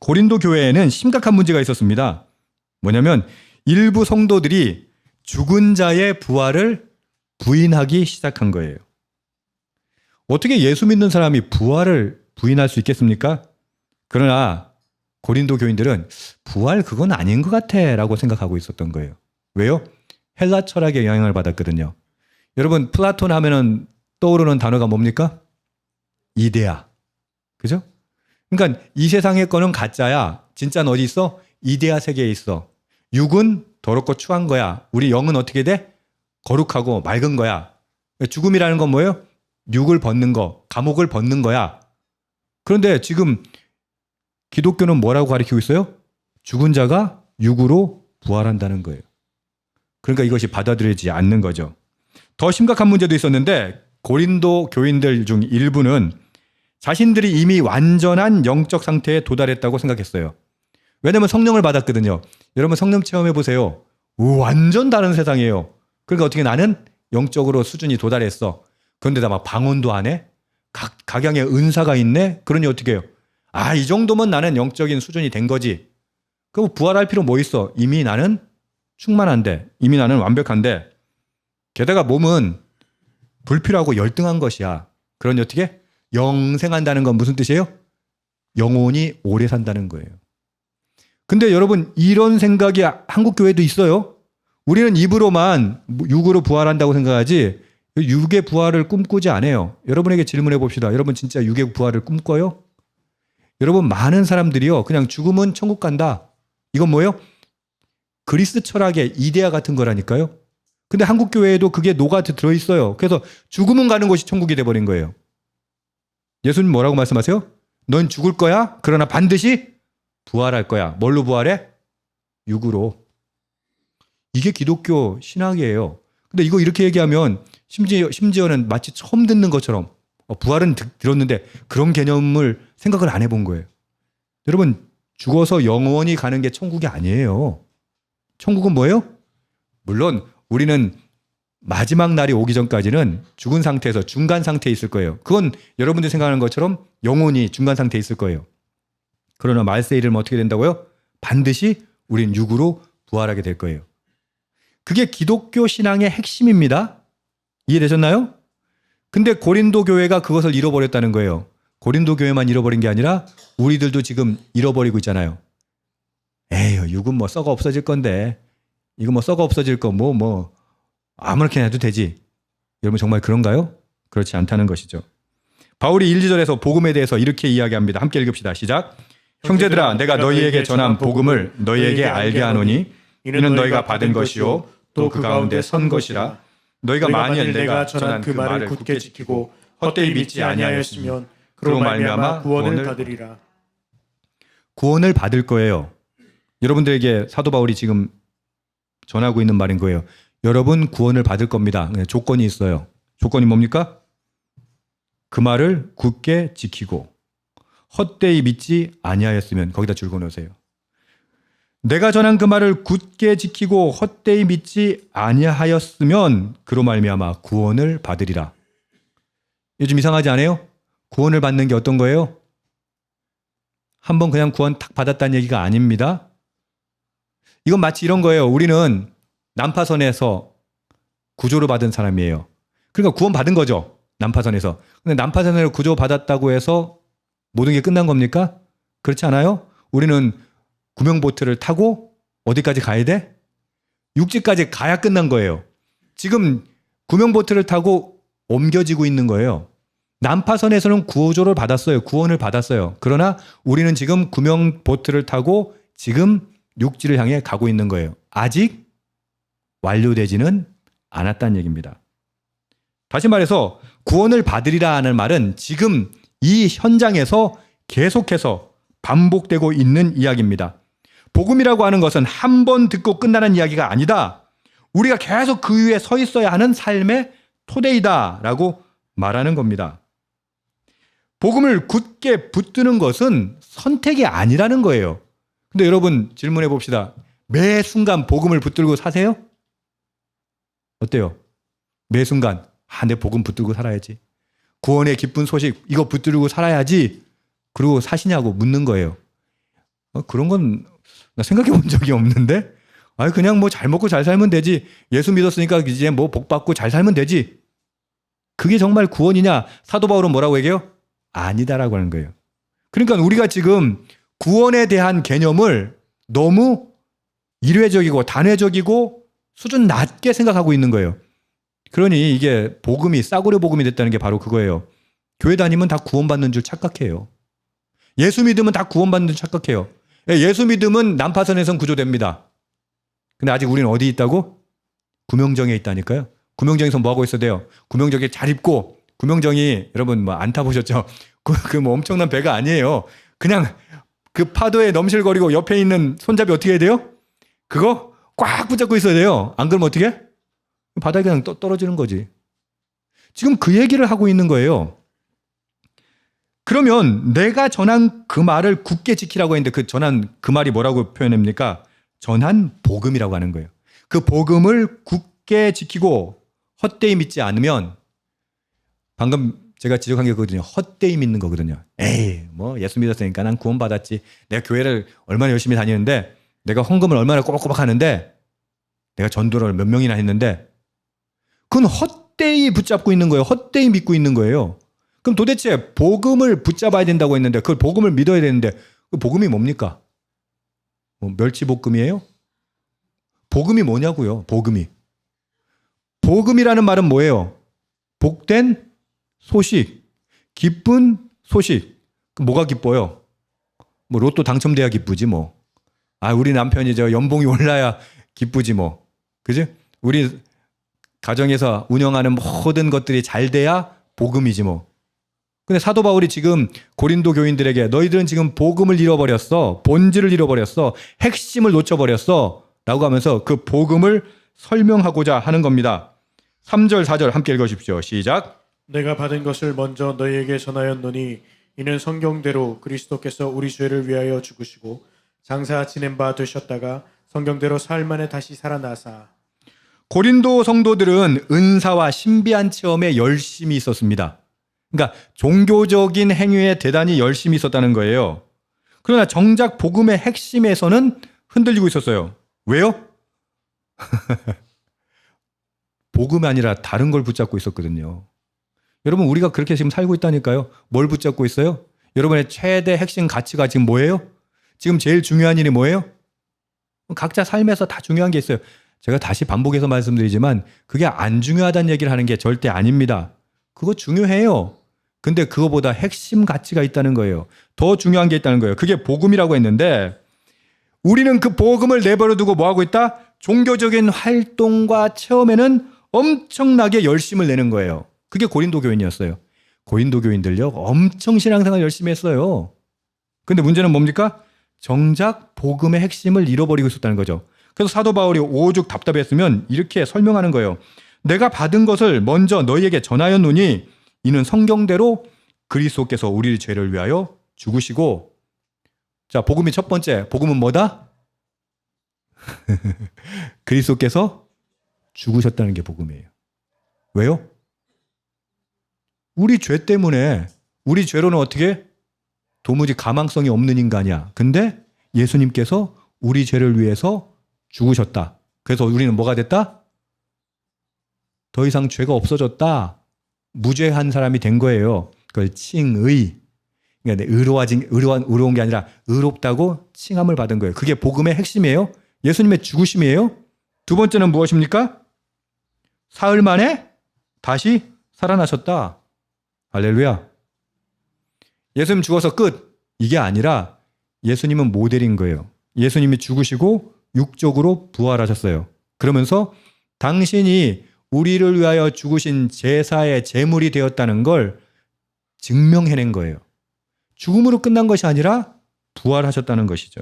고린도 교회에는 심각한 문제가 있었습니다. 뭐냐면 일부 성도들이 죽은 자의 부활을 부인하기 시작한 거예요. 어떻게 예수 믿는 사람이 부활을 부인할 수 있겠습니까? 그러나 고린도 교인들은 부활 그건 아닌 것 같아 라고 생각하고 있었던 거예요. 왜요? 헬라 철학의 영향을 받았거든요. 여러분 플라톤 하면은 떠오르는 단어가 뭡니까? 이데아. 그죠? 그러니까 이 세상의 거는 가짜야. 진짜는 어디 있어? 이데아 세계에 있어. 육은 더럽고 추한 거야. 우리 영은 어떻게 돼? 거룩하고 맑은 거야. 죽음이라는 건 뭐예요? 육을 벗는 거, 감옥을 벗는 거야. 그런데 지금 기독교는 뭐라고 가르치고 있어요? 죽은 자가 육으로 부활한다는 거예요. 그러니까 이것이 받아들여지지 않는 거죠. 더 심각한 문제도 있었는데 고린도 교인들 중 일부는 자신들이 이미 완전한 영적 상태에 도달했다고 생각했어요. 왜냐하면 성령을 받았거든요. 여러분 성령 체험해 보세요. 완전 다른 세상이에요. 그러니까 어떻게 나는 영적으로 수준이 도달했어. 그런데다 막 방언도 안 해? 각양의 은사가 있네? 그러니 어떻게 해요? 이 정도면 나는 영적인 수준이 된 거지. 그럼 부활할 필요 뭐 있어? 이미 나는 충만한데, 이미 나는 완벽한데, 게다가 몸은 불필요하고 열등한 것이야. 그러니 어떻게? 영생한다는 건 무슨 뜻이에요? 영원히 오래 산다는 거예요. 근데 여러분 이런 생각이 한국 교회도 있어요. 우리는 입으로만 육으로 부활한다고 생각하지 육의 부활을 꿈꾸지 않아요. 여러분에게 질문해 봅시다. 여러분 진짜 육의 부활을 꿈꿔요? 여러분 많은 사람들이요. 그냥 죽으면 천국 간다. 이건 뭐예요? 그리스 철학의 이데아 같은 거라니까요. 근데 한국 교회에도 그게 녹아 들어있어요. 그래서 죽으면 가는 곳이 천국이 돼버린 거예요. 예수님 뭐라고 말씀하세요? 넌 죽을 거야? 그러나 반드시 부활할 거야. 뭘로 부활해? 육으로. 이게 기독교 신학이에요. 근데 이거 이렇게 얘기하면 심지어는 마치 처음 듣는 것처럼 부활은 들었는데 그런 개념을 생각을 안 해본 거예요. 여러분 죽어서 영원히 가는 게 천국이 아니에요. 천국은 뭐예요? 물론 우리는 마지막 날이 오기 전까지는 죽은 상태에서 중간 상태에 있을 거예요. 그건 여러분들이 생각하는 것처럼 영원히 중간 상태에 있을 거예요. 그러나 말세에 이르면 어떻게 된다고요? 반드시 우린 육으로 부활하게 될 거예요. 그게 기독교 신앙의 핵심입니다. 이해되셨나요? 근데 고린도 교회가 그것을 잃어버렸다는 거예요. 고린도 교회만 잃어버린 게 아니라 우리들도 지금 잃어버리고 있잖아요. 에휴, 육은 뭐 썩어 없어질 건데 이거 뭐 썩어 없어질 거 아무렇게나 해도 되지. 여러분 정말 그런가요? 그렇지 않다는 것이죠. 바울이 1, 2절에서 복음에 대해서 이렇게 이야기합니다. 함께 읽읍시다. 시작. 형제들아 내가 너희에게 전한 복음을 너희에게 알게 하노니 이는 너희가 받은 것이요 또 그 가운데 선 것이라. 너희가 만일 내가 전한 그 말을 굳게 지키고 헛되이 믿지 아니하였으면 그로 말미암아 구원을 받으리라. 구원을 받을 거예요. 여러분들에게 사도 바울이 지금 전하고 있는 말인 거예요. 여러분 구원을 받을 겁니다. 조건이 있어요. 조건이 뭡니까? 그 말을 굳게 지키고 헛되이 믿지 아니하였으면 거기다 줄거 놓으세요. 내가 전한 그 말을 굳게 지키고 헛되이 믿지 아니하였으면 그로 말미암아 구원을 받으리라. 요즘 이상하지 않아요? 구원을 받는 게 어떤 거예요? 한번 그냥 구원 탁 받았다는 얘기가 아닙니다. 이건 마치 이런 거예요. 우리는 난파선에서 구조를 받은 사람이에요. 그러니까 구원 받은 거죠. 난파선에서. 근데 난파선을 구조받았다고 해서 모든 게 끝난 겁니까? 그렇지 않아요? 우리는 구명보트를 타고 어디까지 가야 돼? 육지까지 가야 끝난 거예요. 지금 구명보트를 타고 옮겨지고 있는 거예요. 난파선에서는 구조를 받았어요. 구원을 받았어요. 그러나 우리는 지금 구명보트를 타고 지금 육지를 향해 가고 있는 거예요. 아직 완료되지는 않았다는 얘기입니다. 다시 말해서 구원을 받으리라 하는 말은 지금 이 현장에서 계속해서 반복되고 있는 이야기입니다. 복음이라고 하는 것은 한 번 듣고 끝나는 이야기가 아니다. 우리가 계속 그 위에 서 있어야 하는 삶의 토대이다라고 말하는 겁니다. 복음을 굳게 붙드는 것은 선택이 아니라는 거예요. 근데 여러분 질문해 봅시다. 매 순간 복음을 붙들고 사세요? 어때요? 매 순간 내 복음 붙들고 살아야지. 구원의 기쁜 소식 이거 붙들고 살아야지. 그리고 사시냐고 묻는 거예요. 그런 건 나 생각해 본 적이 없는데? 그냥 뭐 잘 먹고 잘 살면 되지. 예수 믿었으니까 이제 뭐 복 받고 잘 살면 되지. 그게 정말 구원이냐? 사도 바울은 뭐라고 얘기해요? 아니다라고 하는 거예요. 그러니까 우리가 지금 구원에 대한 개념을 너무 일회적이고 단회적이고 수준 낮게 생각하고 있는 거예요. 그러니 이게 복음이 싸구려 복음이 됐다는 게 바로 그거예요. 교회 다니면 다 구원받는 줄 착각해요. 예수 믿으면 다 구원받는 줄 착각해요. 예수 믿으면 난파선에선 구조됩니다. 근데 아직 우리는 어디 있다고? 구명정에 있다니까요. 구명정에서 뭐 하고 있어야 돼요? 구명정에 잘 입고, 구명정이 여러분 뭐 안 타보셨죠? 그 뭐 엄청난 배가 아니에요. 그냥 그 파도에 넘실거리고 옆에 있는 손잡이 어떻게 해야 돼요? 그거 꽉 붙잡고 있어야 돼요. 안 그러면 어떻게? 바닥에 그냥 떨어지는 거지. 지금 그 얘기를 하고 있는 거예요. 그러면 내가 전한 그 말을 굳게 지키라고 했는데 그 전한 그 말이 뭐라고 표현합니까? 전한 복음이라고 하는 거예요. 그 복음을 굳게 지키고 헛되이 믿지 않으면 방금 제가 지적한 게 그거거든요. 헛되이 믿는 거거든요. 에이, 뭐 예수 믿었으니까 난 구원받았지. 내가 교회를 얼마나 열심히 다니는데 내가 헌금을 얼마나 꼬박꼬박 하는데 내가 전도를 몇 명이나 했는데 그건 헛되이 붙잡고 있는 거예요. 헛되이 믿고 있는 거예요. 그럼 도대체 복음을 붙잡아야 된다고 했는데 그걸 복음을 믿어야 되는데 그 복음이 뭡니까? 뭐 멸치볶음이에요? 복음이 뭐냐고요? 복음이. 복음이라는 말은 뭐예요? 복된 소식, 기쁜 소식. 뭐가 기뻐요? 뭐 로또 당첨돼야 기쁘지 뭐. 우리 남편이 연봉이 올라야 기쁘지 뭐. 그지? 우리 가정에서 운영하는 모든 것들이 잘 돼야 복음이지 뭐. 근데 사도 바울이 지금 고린도 교인들에게 너희들은 지금 복음을 잃어버렸어. 본질을 잃어버렸어. 핵심을 놓쳐버렸어. 라고 하면서 그 복음을 설명하고자 하는 겁니다. 3절, 4절 함께 읽으십시오. 시작. 내가 받은 것을 먼저 너희에게 전하였노니 이는 성경대로 그리스도께서 우리 죄를 위하여 죽으시고 장사 지낸 바 되셨다가 성경대로 사흘 만에 다시 살아나사. 고린도 성도들은 은사와 신비한 체험에 열심히 있었습니다. 그러니까 종교적인 행위에 대단히 열심히 있었다는 거예요. 그러나 정작 복음의 핵심에서는 흔들리고 있었어요. 왜요? 복음이 아니라 다른 걸 붙잡고 있었거든요. 여러분 우리가 그렇게 지금 살고 있다니까요. 뭘 붙잡고 있어요? 여러분의 최대 핵심 가치가 지금 뭐예요? 지금 제일 중요한 일이 뭐예요? 각자 삶에서 다 중요한 게 있어요. 제가 다시 반복해서 말씀드리지만 그게 안 중요하다는 얘기를 하는 게 절대 아닙니다. 그거 중요해요. 근데 그거보다 핵심 가치가 있다는 거예요. 더 중요한 게 있다는 거예요. 그게 복음이라고 했는데 우리는 그 복음을 내버려 두고 뭐 하고 있다? 종교적인 활동과 체험에는 엄청나게 열심을 내는 거예요. 그게 고린도 교인이었어요. 고린도 교인들요. 엄청 신앙생활 열심히 했어요. 근데 문제는 뭡니까? 정작 복음의 핵심을 잃어버리고 있었다는 거죠. 그래서 사도 바울이 오죽 답답했으면 이렇게 설명하는 거예요. 내가 받은 것을 먼저 너희에게 전하였노니 이는 성경대로 그리스도께서 우리 죄를 위하여 죽으시고. 자, 복음이 첫 번째. 복음은 뭐다? 그리스도께서 죽으셨다는 게 복음이에요. 왜요? 우리 죄 때문에, 우리 죄로는 어떻게? 도무지 가망성이 없는 인간이야. 근데 예수님께서 우리 죄를 위해서 죽으셨다. 그래서 우리는 뭐가 됐다? 더 이상 죄가 없어졌다. 무죄한 사람이 된 거예요. 그걸 칭의. 그러니까 의로운 게 아니라 의롭다고 칭함을 받은 거예요. 그게 복음의 핵심이에요. 예수님의 죽으심이에요. 두 번째는 무엇입니까? 사흘 만에 다시 살아나셨다. 할렐루야. 예수님 죽어서 끝. 이게 아니라 예수님은 모델인 거예요. 예수님이 죽으시고 육적으로 부활하셨어요. 그러면서 당신이 우리를 위하여 죽으신 제사의 제물이 되었다는 걸 증명해낸 거예요. 죽음으로 끝난 것이 아니라 부활하셨다는 것이죠.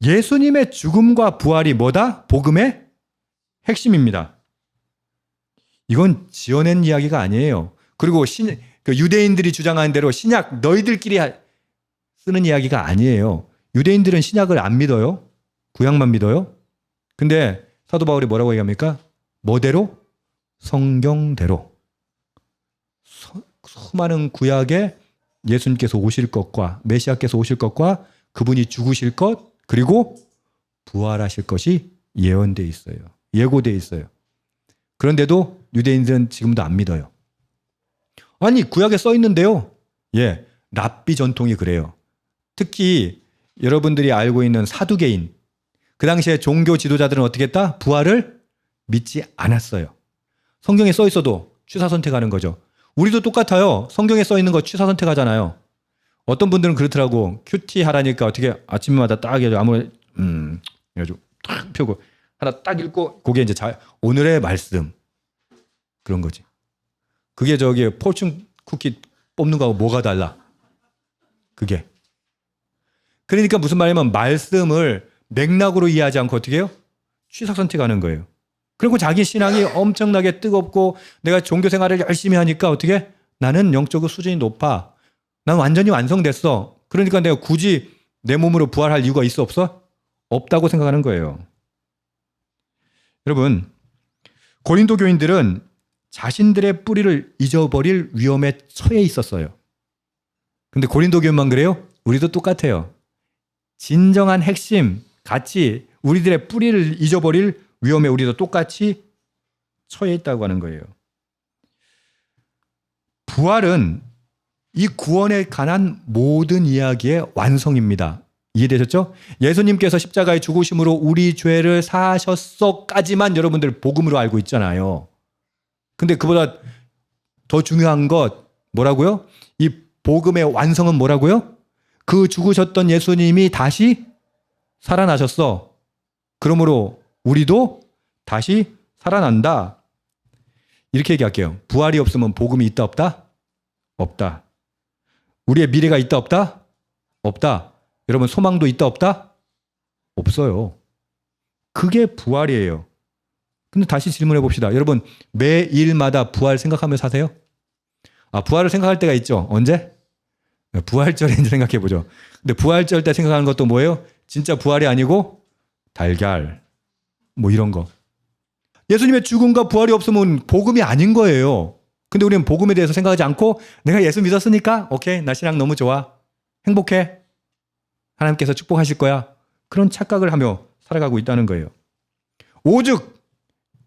예수님의 죽음과 부활이 뭐다? 복음의 핵심입니다. 이건 지어낸 이야기가 아니에요. 그리고 유대인들이 주장하는 대로 신약 너희들끼리 쓰는 이야기가 아니에요. 유대인들은 신약을 안 믿어요. 구약만 믿어요. 근데 사도 바울이 뭐라고 얘기합니까? 뭐대로? 성경대로. 수많은 구약에 예수님께서 오실 것과 메시아께서 오실 것과 그분이 죽으실 것 그리고 부활하실 것이 예언돼 있어요. 예고돼 있어요. 그런데도 유대인들은 지금도 안 믿어요. 아니 구약에 써 있는데요. 예, 랍비 전통이 그래요. 특히 여러분들이 알고 있는 사두개인, 그 당시에 종교 지도자들은 어떻게 했다? 부활을 믿지 않았어요. 성경에 써 있어도 취사 선택하는 거죠. 우리도 똑같아요. 성경에 써 있는 거 취사 선택하잖아요. 어떤 분들은 그렇더라고. 큐티 하라니까 어떻게 아침마다 딱 해가지고 아무래 해가지고 탁 펴고 하나 딱 읽고 그게 이제 오늘의 말씀 그런 거지. 그게 저기 포춘 쿠키 뽑는 거하고 뭐가 달라? 그게. 그러니까 무슨 말이냐면 말씀을 맥락으로 이해하지 않고 어떻게 해요? 취사 선택하는 거예요. 그리고 자기 신앙이 엄청나게 뜨겁고 내가 종교 생활을 열심히 하니까 어떻게? 나는 영적으로 수준이 높아. 난 완전히 완성됐어. 그러니까 내가 굳이 내 몸으로 부활할 이유가 있어 없어? 없다고 생각하는 거예요. 여러분, 고린도 교인들은 자신들의 뿌리를 잊어버릴 위험에 처해 있었어요. 근데 고린도 교인만 그래요? 우리도 똑같아요. 진정한 핵심, 가치, 우리들의 뿌리를 잊어버릴 위험에 우리도 똑같이 처해 있다고 하는 거예요. 부활은 이 구원에 관한 모든 이야기의 완성입니다. 이해되셨죠? 예수님께서 십자가에 죽으심으로 우리 죄를 사하셨어까지만 여러분들 복음으로 알고 있잖아요. 근데 그보다 더 중요한 것 뭐라고요? 이 복음의 완성은 뭐라고요? 그 죽으셨던 예수님이 다시 살아나셨어. 그러므로 우리도 다시 살아난다. 이렇게 얘기할게요. 부활이 없으면 복음이 있다 없다? 없다. 우리의 미래가 있다 없다? 없다. 여러분 소망도 있다 없다? 없어요. 그게 부활이에요. 근데 다시 질문해 봅시다. 여러분 매일마다 부활 생각하며 사세요? 부활을 생각할 때가 있죠. 언제? 부활절에 이제 생각해 보죠. 근데 부활절 때 생각하는 것도 뭐예요? 진짜 부활이 아니고 달걀 뭐 이런 거. 예수님의 죽음과 부활이 없으면 복음이 아닌 거예요. 근데 우리는 복음에 대해서 생각하지 않고 내가 예수 믿었으니까 오케이 나 신앙 너무 좋아 행복해 하나님께서 축복하실 거야 그런 착각을 하며 살아가고 있다는 거예요. 오죽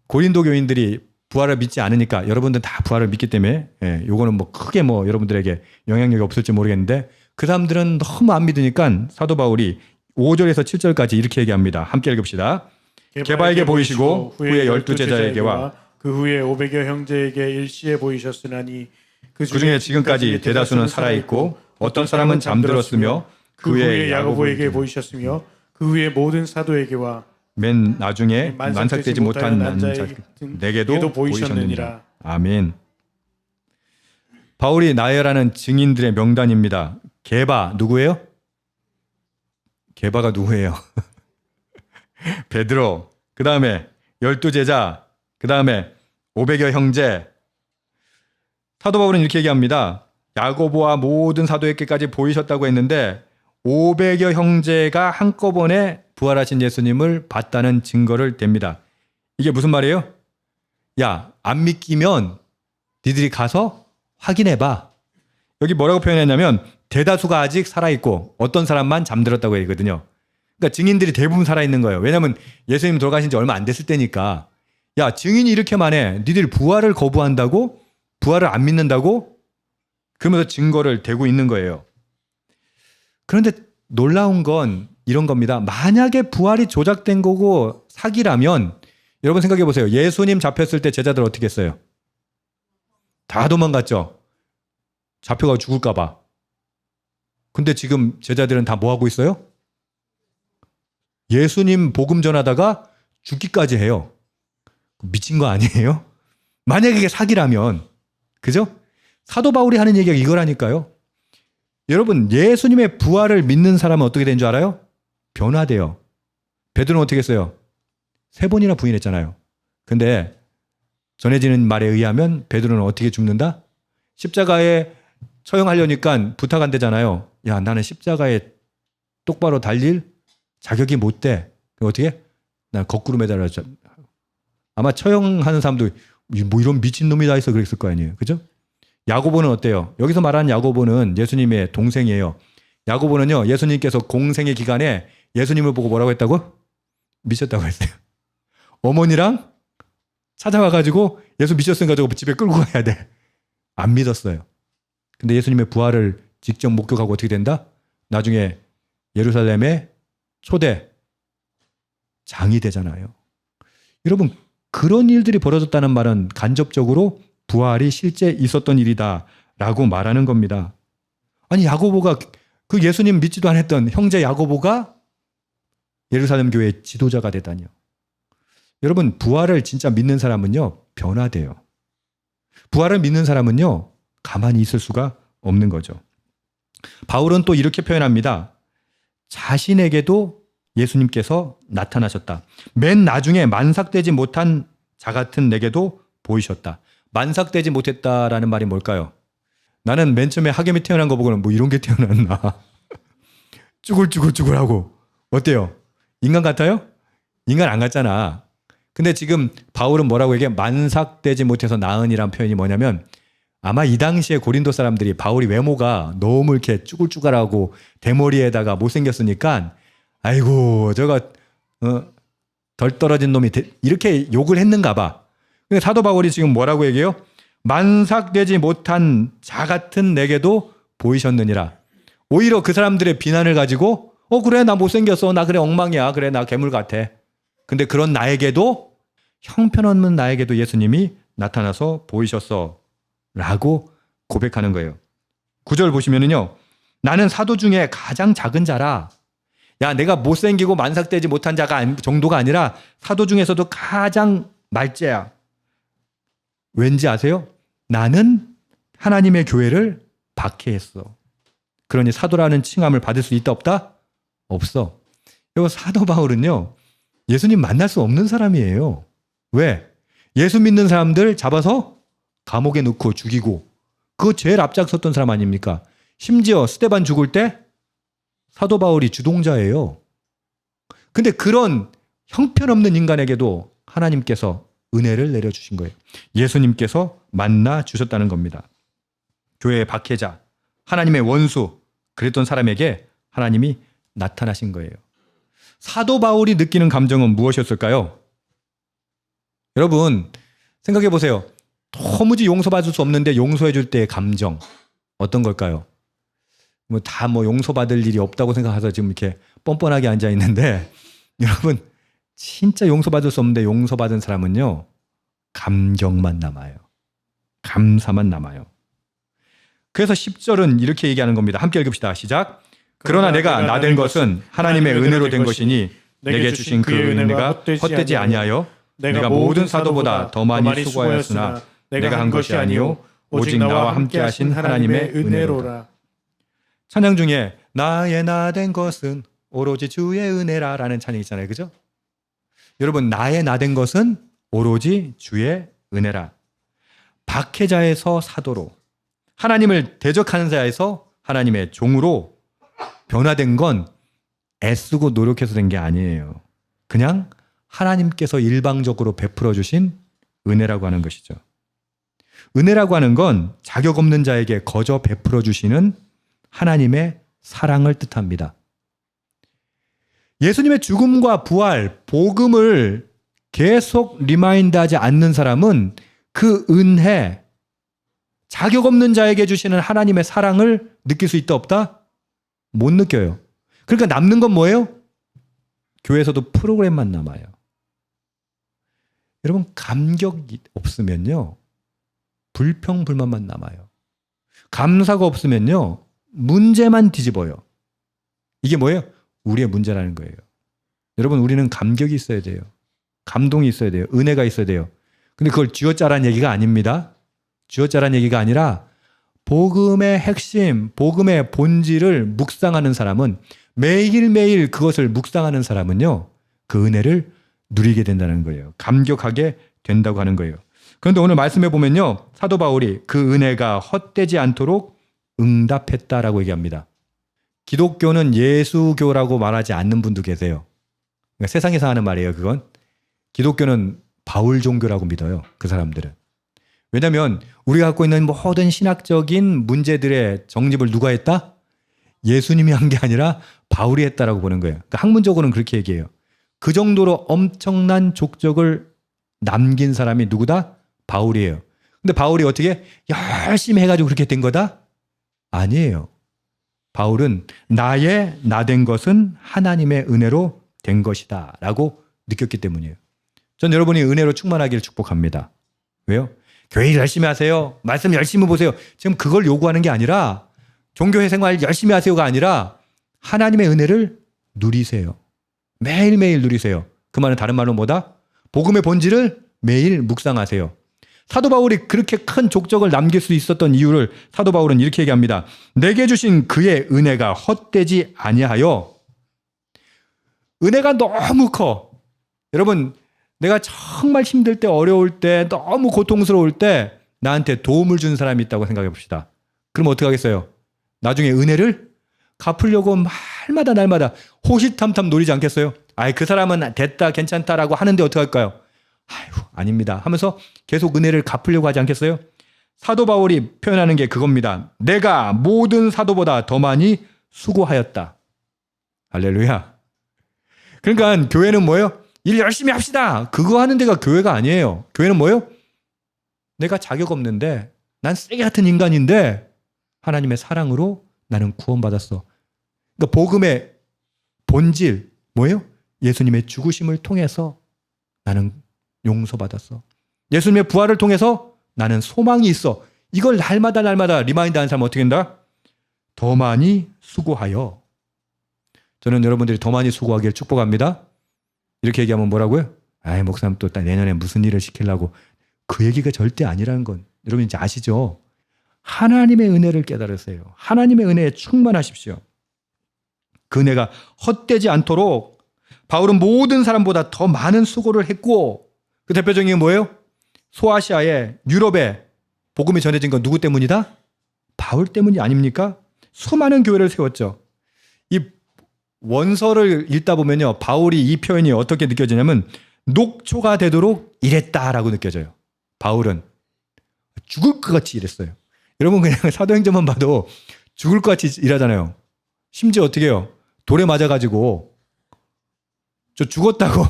고린도 교인들이 부활을 믿지 않으니까 여러분들 다 부활을 믿기 때문에 요거는 뭐 크게 뭐 여러분들에게 영향력이 없을지 모르겠는데 그 사람들은 너무 안 믿으니까 사도 바울이 5절에서 7절까지 이렇게 얘기합니다. 함께 읽읍시다. 게바에게 보이시고 후에 12제자에게와 그 후에 500여 형제에게 일시에 보이셨으나니 그 중에 지금까지 대다수는 살아있고 어떤 사람은 잠들었으며 그 후에 야고보에게 보이셨으며 그 후에 모든 사도에게와 맨 나중에 만삭되지 못한 난자 내게도 보이셨느니라. 아멘. 바울이 나열하는 증인들의 명단입니다. 게바 누구예요? 게바가 누구예요? 베드로, 그 다음에 12제자, 그 다음에 500여 형제. 사도 바울은 이렇게 얘기합니다. 야고보와 모든 사도에게까지 보이셨다고 했는데 500여 형제가 한꺼번에 부활하신 예수님을 봤다는 증거를 댑니다. 이게 무슨 말이에요? 야, 안 믿기면 니들이 가서 확인해봐. 여기 뭐라고 표현했냐면 대다수가 아직 살아있고 어떤 사람만 잠들었다고 얘기거든요. 그러니까 증인들이 대부분 살아있는 거예요. 왜냐하면 예수님 돌아가신 지 얼마 안 됐을 때니까. 야, 증인이 이렇게 많아. 니들 부활을 거부한다고? 부활을 안 믿는다고? 그러면서 증거를 대고 있는 거예요. 그런데 놀라운 건 이런 겁니다. 만약에 부활이 조작된 거고 사기라면 여러분 생각해 보세요. 예수님 잡혔을 때 제자들 어떻게 했어요? 다 도망갔죠. 잡혀가 죽을까 봐. 근데 지금 제자들은 다 뭐 하고 있어요? 예수님 복음 전하다가 죽기까지 해요. 미친 거 아니에요? 만약에 이게 사기라면. 그죠? 사도 바울이 하는 얘기가 이거라니까요. 여러분 예수님의 부활을 믿는 사람은 어떻게 된 줄 알아요? 변화돼요. 베드로는 어떻게 했어요? 3번이나 부인했잖아요. 근데 전해지는 말에 의하면 베드로는 어떻게 죽는다? 십자가에 처형하려니까 부탁한대잖아요. 야, 나는 십자가에 똑바로 달릴 자격이 못 돼. 어떻게? 난 거꾸로 매달렸죠. 아마 처형하는 사람도 뭐 이런 미친놈이 다 있어 그랬을 거 아니에요. 그죠? 야고보는 어때요? 여기서 말하는 야고보는 예수님의 동생이에요. 야고보는요, 예수님께서 공생의 기간에 예수님을 보고 뭐라고 했다고? 미쳤다고 했어요. 어머니랑 찾아와가지고 예수 미쳤으니까 저거 집에 끌고 가야 돼. 안 믿었어요. 근데 예수님의 부활을 직접 목격하고 어떻게 된다? 나중에 예루살렘의 초대 장이 되잖아요. 여러분, 그런 일들이 벌어졌다는 말은 간접적으로 부활이 실제 있었던 일이다 라고 말하는 겁니다. 아니, 야고보가 그 예수님 믿지도 않았던 형제 야고보가 예루살렘 교회의 지도자가 되다니요. 여러분, 부활을 진짜 믿는 사람은요, 변화돼요. 부활을 믿는 사람은요, 가만히 있을 수가 없는 거죠. 바울은 또 이렇게 표현합니다. 자신에게도 예수님께서 나타나셨다. 맨 나중에 만삭되지 못한 자 같은 내게도 보이셨다. 만삭되지 못했다라는 말이 뭘까요? 나는 맨 처음에 하겜이 태어난 거 보고는 뭐 이런 게 태어났나. 쭈글쭈글쭈글하고. 어때요? 인간 같아요? 인간 안 같잖아. 근데 지금 바울은 뭐라고 얘기해? 만삭되지 못해서 나은이란 표현이 뭐냐면 아마 이 당시에 고린도 사람들이 바울이 외모가 너무 이렇게 쭈글쭈글하고 대머리에다가 못생겼으니까 아이고 저거 덜 떨어진 놈이 이렇게 욕을 했는가 봐. 근데 사도 바울이 지금 뭐라고 얘기해요? 만삭되지 못한 자 같은 내게도 보이셨느니라. 오히려 그 사람들의 비난을 가지고 그래 나 못생겼어. 나 그래 엉망이야. 그래 나 괴물 같아. 근데 그런 나에게도 형편없는 나에게도 예수님이 나타나서 보이셨어 라고 고백하는 거예요. 9절 보시면은요. 나는 사도 중에 가장 작은 자라. 야, 내가 못생기고 만삭되지 못한 자가 정도가 아니라 사도 중에서도 가장 말째야. 왠지 아세요? 나는 하나님의 교회를 박해했어. 그러니 사도라는 칭함을 받을 수 있다 없다? 없어. 그리고 사도 바울은요. 예수님 만날 수 없는 사람이에요. 왜? 예수 믿는 사람들 잡아서 감옥에 넣고 죽이고 그거 제일 앞장섰던 사람 아닙니까? 심지어 스데반 죽을 때 사도 바울이 주동자예요. 근데 그런 형편없는 인간에게도 하나님께서 은혜를 내려주신 거예요. 예수님께서 만나 주셨다는 겁니다. 교회의 박해자, 하나님의 원수 그랬던 사람에게 하나님이 나타나신 거예요. 사도 바울이 느끼는 감정은 무엇이었을까요? 여러분 생각해 보세요. 도무지 용서받을 수 없는데 용서해 줄 때의 감정 어떤 걸까요? 다 용서받을 일이 없다고 생각해서 지금 이렇게 뻔뻔하게 앉아 있는데 여러분 진짜 용서받을 수 없는데 용서받은 사람은요 감격만 남아요. 감사만 남아요. 그래서 10절은 이렇게 얘기하는 겁니다. 함께 읽읍시다. 시작. 그러나 내가 나된 것은 하나님의 은혜로 된 것이니 내게 주신 그 은혜가 헛되지 아니하여 내가 모든 사도보다 더 많이 수고하였으나 내가 한 것이 아니요 오직 나와 함께 하신 하나님의 은혜로라. 찬양 중에 나의 나된 것은 오로지 주의 은혜라 라는 찬양 있잖아요. 그죠? 여러분 나의 나된 것은 오로지 주의 은혜라. 박해자에서 사도로 하나님을 대적하는 자에서 하나님의 종으로 변화된 건 애쓰고 노력해서 된 게 아니에요. 그냥 하나님께서 일방적으로 베풀어 주신 은혜라고 하는 것이죠. 은혜라고 하는 건 자격 없는 자에게 거저 베풀어 주시는 하나님의 사랑을 뜻합니다. 예수님의 죽음과 부활, 복음을 계속 리마인드하지 않는 사람은 그 은혜, 자격 없는 자에게 주시는 하나님의 사랑을 느낄 수 있다 없다? 못 느껴요. 그러니까 남는 건 뭐예요? 교회에서도 프로그램만 남아요. 여러분 감격이 없으면요 불평불만만 남아요. 감사가 없으면요 문제만 뒤집어요. 이게 뭐예요? 우리의 문제라는 거예요. 여러분 우리는 감격이 있어야 돼요. 감동이 있어야 돼요. 은혜가 있어야 돼요. 근데 그걸 쥐어짜란 얘기가 아닙니다. 쥐어짜란 얘기가 아니라 복음의 핵심, 복음의 본질을 묵상하는 사람은 매일매일 그것을 묵상하는 사람은요 그 은혜를 누리게 된다는 거예요. 감격하게 된다고 하는 거예요. 그런데 오늘 말씀해 보면요 사도 바울이 그 은혜가 헛되지 않도록 응답했다라고 얘기합니다. 기독교는 예수교라고 말하지 않는 분도 계세요. 그러니까 세상에서 하는 말이에요. 그건 기독교는 바울 종교라고 믿어요. 그 사람들은. 왜냐하면 우리가 갖고 있는 모든 신학적인 문제들의 정립을 누가 했다? 예수님이 한 게 아니라 바울이 했다라고 보는 거예요. 그러니까 학문적으로는 그렇게 얘기해요. 그 정도로 엄청난 족적을 남긴 사람이 누구다? 바울이에요. 근데 바울이 어떻게 열심히 해가지고 그렇게 된 거다? 아니에요. 바울은 나의 나된 것은 하나님의 은혜로 된 것이다 라고 느꼈기 때문이에요. 전 여러분이 은혜로 충만하기를 축복합니다. 왜요? 교회 일 열심히 하세요. 말씀 열심히 보세요. 지금 그걸 요구하는 게 아니라 종교회 생활 열심히 하세요가 아니라 하나님의 은혜를 누리세요. 매일매일 누리세요. 그 말은 다른 말로 뭐다? 복음의 본질을 매일 묵상하세요. 사도 바울이 그렇게 큰 족적을 남길 수 있었던 이유를 사도 바울은 이렇게 얘기합니다. 내게 주신 그의 은혜가 헛되지 아니하여. 은혜가 너무 커. 여러분, 내가 정말 힘들 때, 어려울 때, 너무 고통스러울 때 나한테 도움을 준 사람이 있다고 생각해 봅시다. 그럼 어떻게 하겠어요? 나중에 은혜를 갚으려고 날마다 호시탐탐 노리지 않겠어요? 아이, 그 사람은 됐다, 괜찮다라고 하는데 어떻게 할까요? 아이고, 아닙니다 하면서 계속 은혜를 갚으려고 하지 않겠어요? 사도 바울이 표현하는 게 그겁니다. 내가 모든 사도보다 더 많이 수고하였다. 할렐루야. 그러니까 교회는 뭐예요? 일 열심히 합시다. 그거 하는 데가 교회가 아니에요. 교회는 뭐예요? 내가 자격 없는데, 난 쓰레기 같은 인간인데 하나님의 사랑으로 나는 구원받았어. 그러니까 복음의 본질 뭐예요? 예수님의 죽으심을 통해서 나는 용서받았어. 예수님의 부활을 통해서 나는 소망이 있어. 이걸 날마다 리마인드 하는 사람은 어떻게 된다? 더 많이 수고하여. 저는 여러분들이 더 많이 수고하기를 축복합니다. 이렇게 얘기하면 뭐라고요? 아이, 목사님 또 내년에 무슨 일을 시키려고. 그 얘기가 절대 아니라는 건 여러분 이제 아시죠? 하나님의 은혜를 깨달으세요. 하나님의 은혜에 충만하십시오. 그 은혜가 헛되지 않도록 바울은 모든 사람보다 더 많은 수고를 했고, 그 대표적인 게 뭐예요? 소아시아에, 유럽에 복음이 전해진 건 누구 때문이다? 바울 때문이 아닙니까? 수많은 교회를 세웠죠. 이 원서를 읽다 보면요, 바울이 이 표현이 어떻게 느껴지냐면 녹초가 되도록 일했다라고 느껴져요. 바울은 죽을 것 같이 일했어요. 여러분 그냥 사도행전만 봐도 죽을 것 같이 일하잖아요. 심지어 어떻게 해요? 돌에 맞아가지고 저 죽었다고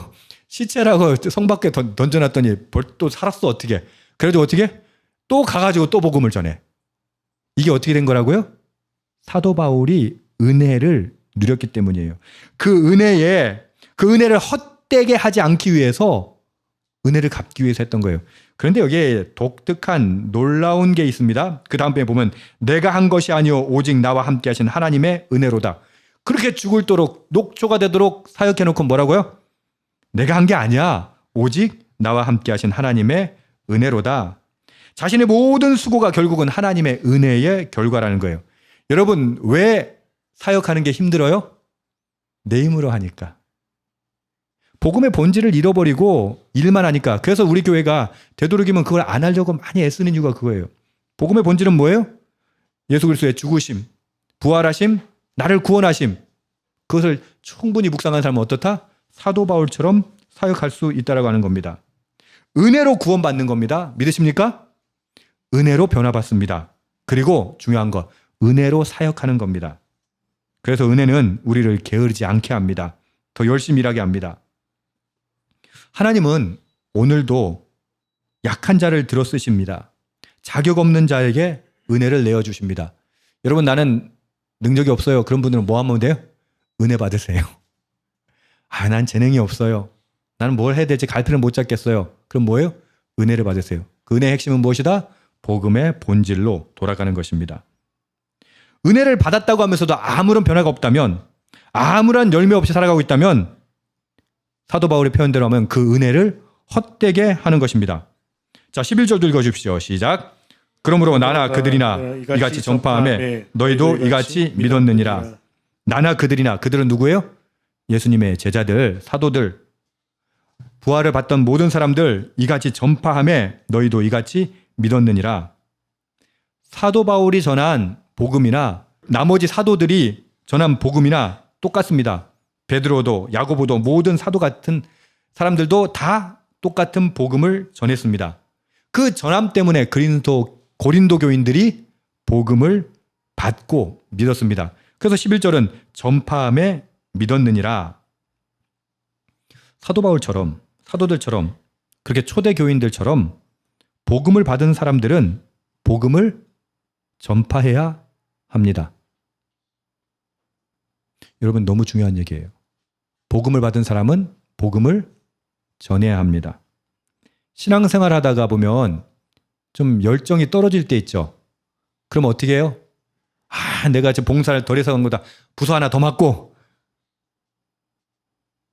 시체라고 성 밖에 던져놨더니 또 살았어. 어떻게? 그래도 어떻게? 또 가가지고 또 복음을 전해. 이게 어떻게 된 거라고요? 사도 바울이 은혜를 누렸기 때문이에요. 그 은혜를 헛되게 하지 않기 위해서 은혜를 갚기 위해서 했던 거예요. 그런데 여기에 독특한 놀라운 게 있습니다. 그 다음 편에 보면 내가 한 것이 아니오 오직 나와 함께 하신 하나님의 은혜로다. 그렇게 죽을도록 녹초가 되도록 사역해놓고 뭐라고요? 내가 한 게 아니야. 오직 나와 함께 하신 하나님의 은혜로다. 자신의 모든 수고가 결국은 하나님의 은혜의 결과라는 거예요. 여러분 왜 사역하는 게 힘들어요? 내 힘으로 하니까. 복음의 본질을 잃어버리고 일만 하니까. 그래서 우리 교회가 되도록이면 그걸 안 하려고 많이 애쓰는 이유가 그거예요. 복음의 본질은 뭐예요? 예수 그리스도의 죽으심, 부활하심, 나를 구원하심. 그것을 충분히 묵상한 사람은 어떻다? 사도 바울처럼 사역할 수 있다라고 하는 겁니다. 은혜로 구원받는 겁니다. 믿으십니까? 은혜로 변화받습니다. 그리고 중요한 거, 은혜로 사역하는 겁니다. 그래서 은혜는 우리를 게으르지 않게 합니다. 더 열심히 일하게 합니다. 하나님은 오늘도 약한 자를 들어 쓰십니다. 자격 없는 자에게 은혜를 내어주십니다. 여러분 나는 능력이 없어요. 그런 분들은 뭐 하면 돼요? 은혜 받으세요. 난 재능이 없어요. 나는 뭘 해야 될지 갈피를 못 잡겠어요. 그럼 뭐예요? 은혜를 받으세요. 그 은혜의 핵심은 무엇이다? 복음의 본질로 돌아가는 것입니다. 은혜를 받았다고 하면서도 아무런 변화가 없다면, 아무런 열매 없이 살아가고 있다면 사도 바울의 표현대로 하면 그 은혜를 헛되게 하는 것입니다. 자, 11절 읽어주십시오. 시작. 그러므로 나나 그들이나 이같이 전파하며 너희도 이같이 믿었느니라. 나나 그들이나, 그들은 누구예요? 예수님의 제자들, 사도들, 부활을 받던 모든 사람들 이같이 전파하며 너희도 이같이 믿었느니라. 사도 바울이 전한 복음이나 나머지 사도들이 전한 복음이나 똑같습니다. 베드로도 야고보도 모든 사도 같은 사람들도 다 똑같은 복음을 전했습니다. 그 전함 때문에 고린도 교인들이 복음을 받고 믿었습니다. 그래서 11절은 전파함에 믿었느니라. 사도 바울처럼, 사도들처럼, 그렇게 초대 교인들처럼 복음을 받은 사람들은 복음을 전파해야 합니다. 여러분, 너무 중요한 얘기예요. 복음을 받은 사람은 복음을 전해야 합니다. 신앙생활 하다가 보면 좀 열정이 떨어질 때 있죠. 그럼 어떻게 해요? 내가 지금 봉사를 덜 해서 간 거다. 부서 하나 더 맡고.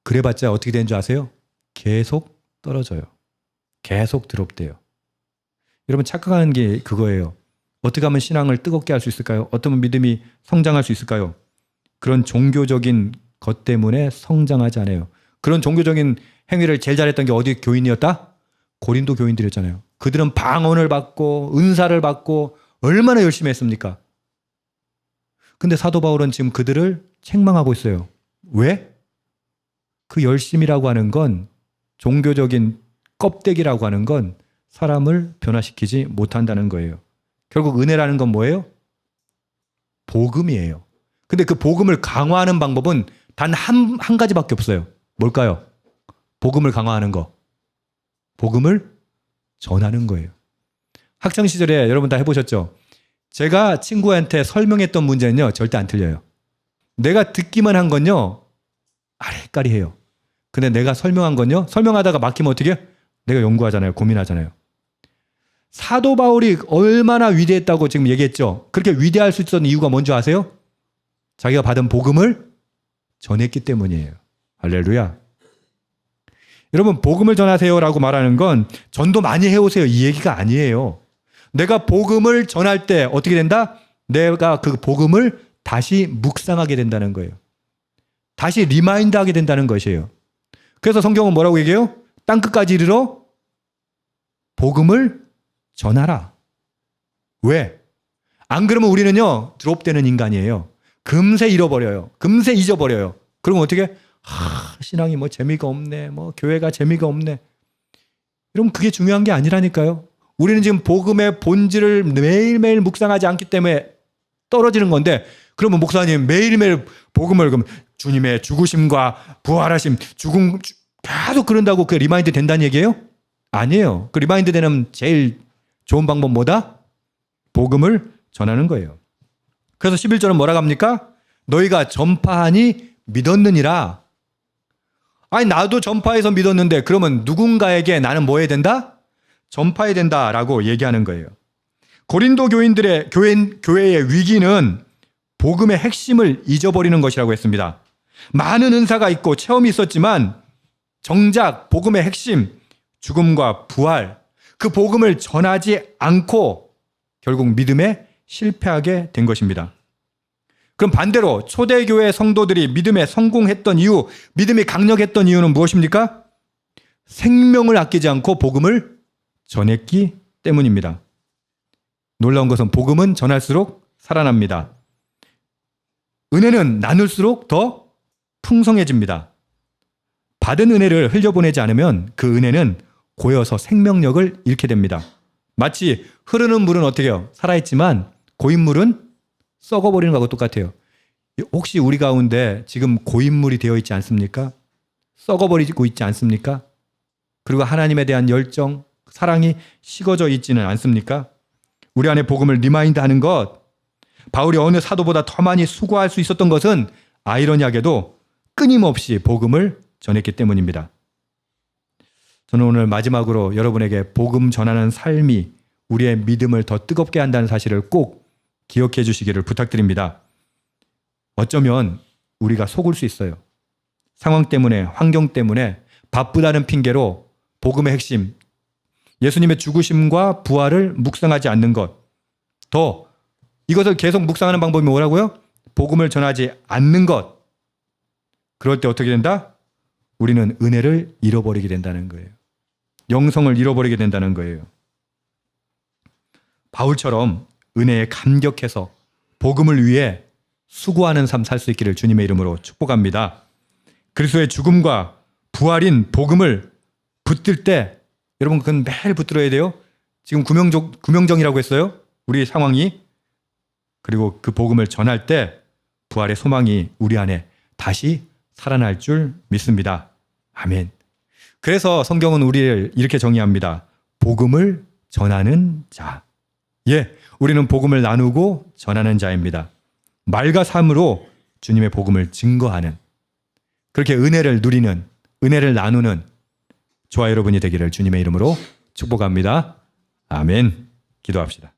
그래봤자 어떻게 되는 줄 아세요? 계속 떨어져요. 계속 드롭돼요. 여러분, 착각하는 게 그거예요. 어떻게 하면 신앙을 뜨겁게 할 수 있을까요? 어떤 믿음이 성장할 수 있을까요? 그런 종교적인 것 때문에 성장하지 않아요. 그런 종교적인 행위를 제일 잘했던 게 어디 교인이었다? 고린도 교인들이었잖아요. 그들은 방언을 받고 은사를 받고 얼마나 열심히 했습니까? 근데 사도 바울은 지금 그들을 책망하고 있어요. 왜? 그 열심이라고 하는 건, 종교적인 껍데기라고 하는 건 사람을 변화시키지 못한다는 거예요. 결국 은혜라는 건 뭐예요? 복음이에요. 근데 그 복음을 강화하는 방법은 단 한 가지밖에 없어요. 뭘까요? 복음을 강화하는 거. 복음을 전하는 거예요. 학창시절에 여러분 다 해보셨죠? 제가 친구한테 설명했던 문제는요, 절대 안 틀려요. 내가 듣기만 한 건요, 아리까리해요. 근데 내가 설명한 건요, 설명하다가 막히면 어떻게 해요? 내가 연구하잖아요. 고민하잖아요. 사도 바울이 얼마나 위대했다고 지금 얘기했죠. 그렇게 위대할 수 있었던 이유가 뭔지 아세요? 자기가 받은 복음을 전했기 때문이에요. 할렐루야. 여러분, 복음을 전하세요라고 말하는 건 전도 많이 해오세요, 이 얘기가 아니에요. 내가 복음을 전할 때 어떻게 된다? 내가 그 복음을 다시 묵상하게 된다는 거예요. 다시 리마인드하게 된다는 것이에요. 그래서 성경은 뭐라고 얘기해요? 땅끝까지 이르러 복음을 전하라. 왜? 안 그러면 우리는요, 드롭되는 인간이에요. 금세 잃어버려요. 금세 잊어버려요. 그러면 어떻게? 신앙이 뭐 재미가 없네. 뭐 교회가 재미가 없네. 여러분, 그게 중요한 게 아니라니까요. 우리는 지금 복음의 본질을 매일매일 묵상하지 않기 때문에 떨어지는 건데, 그러면 목사님 매일매일 복음을, 그럼 주님의 죽으심과 부활하심, 죽음 계속 그런다고 그 리마인드 된다는 얘기예요? 아니에요. 그 리마인드 되는 제일 좋은 방법 뭐다? 복음을 전하는 거예요. 그래서 11절은 뭐라고 합니까? 너희가 전파하니 믿었느니라. 아니, 나도 전파해서 믿었는데 그러면 누군가에게 나는 뭐 해야 된다? 전파해야 된다라고 얘기하는 거예요. 고린도 교인들의 교회의 위기는 복음의 핵심을 잊어버리는 것이라고 했습니다. 많은 은사가 있고 체험이 있었지만 정작 복음의 핵심, 죽음과 부활, 그 복음을 전하지 않고 결국 믿음에 실패하게 된 것입니다. 그럼 반대로 초대교회 성도들이 믿음에 성공했던 이유, 믿음이 강력했던 이유는 무엇입니까? 생명을 아끼지 않고 복음을 전했기 때문입니다. 놀라운 것은 복음은 전할수록 살아납니다. 은혜는 나눌수록 더 풍성해집니다. 받은 은혜를 흘려보내지 않으면 그 은혜는 고여서 생명력을 잃게 됩니다. 마치 흐르는 물은 어떻게 해요? 살아있지만 고인물은 썩어버리는 것하고 똑같아요. 혹시 우리 가운데 지금 고인물이 되어 있지 않습니까? 썩어버리고 있지 않습니까? 그리고 하나님에 대한 열정, 사랑이 식어져 있지는 않습니까? 우리 안에 복음을 리마인드하는 것, 바울이 어느 사도보다 더 많이 수고할 수 있었던 것은 아이러니하게도 끊임없이 복음을 전했기 때문입니다. 저는 오늘 마지막으로 여러분에게 복음 전하는 삶이 우리의 믿음을 더 뜨겁게 한다는 사실을 꼭 기억해 주시기를 부탁드립니다. 어쩌면 우리가 속을 수 있어요. 상황 때문에, 환경 때문에, 바쁘다는 핑계로 복음의 핵심, 예수님의 죽으심과 부활을 묵상하지 않는 것, 더 이것을 계속 묵상하는 방법이 뭐라고요? 복음을 전하지 않는 것. 그럴 때 어떻게 된다? 우리는 은혜를 잃어버리게 된다는 거예요. 영성을 잃어버리게 된다는 거예요. 바울처럼 은혜에 감격해서 복음을 위해 수고하는 삶 살 수 있기를 주님의 이름으로 축복합니다. 그리스도의 죽음과 부활인 복음을 붙들 때, 여러분 그건 매일 붙들어야 돼요. 지금 구명정이라고 했어요. 우리 상황이. 그리고 그 복음을 전할 때 부활의 소망이 우리 안에 다시 살아날 줄 믿습니다. 아멘. 그래서 성경은 우리를 이렇게 정의합니다. 복음을 전하는 자. 예, 우리는 복음을 나누고 전하는 자입니다. 말과 삶으로 주님의 복음을 증거하는, 그렇게 은혜를 누리는, 은혜를 나누는 저와 여러분이 되기를 주님의 이름으로 축복합니다. 아멘. 기도합시다.